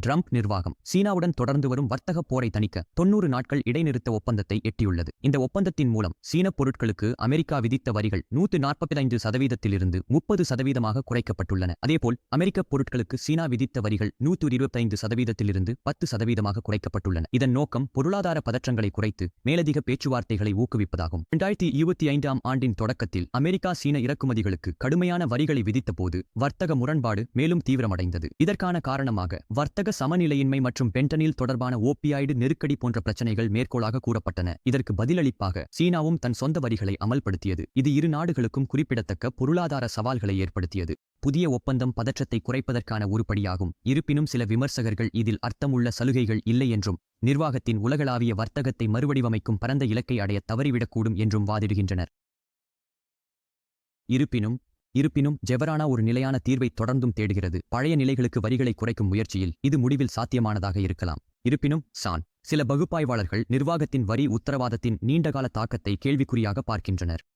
Trump நிர்வாகம் சீனாவுடன் தொடர்ந்து வரும் வர்த்தக போரை தணிக்க 90 நாட்கள் இடைநிறுத்த ஒப்பந்தத்தை எட்டியுள்ளது. இந்த ஒப்பந்தத்தின் மூலம் சீன பொருட்களுக்கு அமெரிக்கா விதித்த வரிகள் 145% 30% குறைக்கப்பட்டுள்ளன. அதேபோல் அமெரிக்க பொருட்களுக்கு சீனா விதித்த வரிகள் 125% 10% குறைக்கப்பட்டுள்ளன. இதன் நோக்கம் பொருளாதார பதற்றங்களை குறைத்து மேலதிக பேச்சுவார்த்தைகளை ஊக்குவிப்பதாகும். 2025ஆம் ஆண்டின் தொடக்கத்தில் அமெரிக்கா சீன இறக்குமதிகளுக்கு கடுமையான வரிகளை விதித்தபோது வர்த்தக முரண்பாடு மேலும் தீவிரமடைந்தது. இதற்கான காரணமாக வர்த்தக சமநிலையின்மை மற்றும் பென்டனில் தொடர்பான ஓபியாய்டு நெருக்கடி போன்ற பிரச்சனைகள் மேற்கோளாக கூறப்பட்டன. இதற்கு பதிலளிப்பாக சீனாவும் தன் சொந்த வரிகளை அமல்படுத்தியது. இது இரு நாடுகளுக்கும் குறிப்பிடத்தக்க பொருளாதார சவால்களை ஏற்படுத்தியது. புதிய ஒப்பந்தம் பதற்றத்தை குறைப்பதற்கான உருப்படியாகும். இருப்பினும் சில விமர்சகர்கள் இதில் அர்த்தமுள்ள சலுகைகள் இல்லை என்றும் நிர்வாகத்தின் உலகளாவிய வர்த்தகத்தை மறுவடிவமைக்கும் பரந்த இலக்கை அடைய தவறிவிடக்கூடும் என்றும் வாதிடுகின்றனர். இருப்பினும் ஜெவரானா ஒரு நிலையான தீர்வை தொடர்ந்தும் தேடுகிறது. பழைய நிலைகளுக்கு வரிகளை குறைக்கும் முயற்சியில் இது முடிவில் சாத்தியமானதாக இருக்கலாம். இருப்பினும் சில பகுப்பாய்வாளர்கள் நிர்வாகத்தின் வரி உத்தரவாதத்தின் நீண்டகால தாக்கத்தை கேள்விக்குறியாக பார்க்கின்றனர்.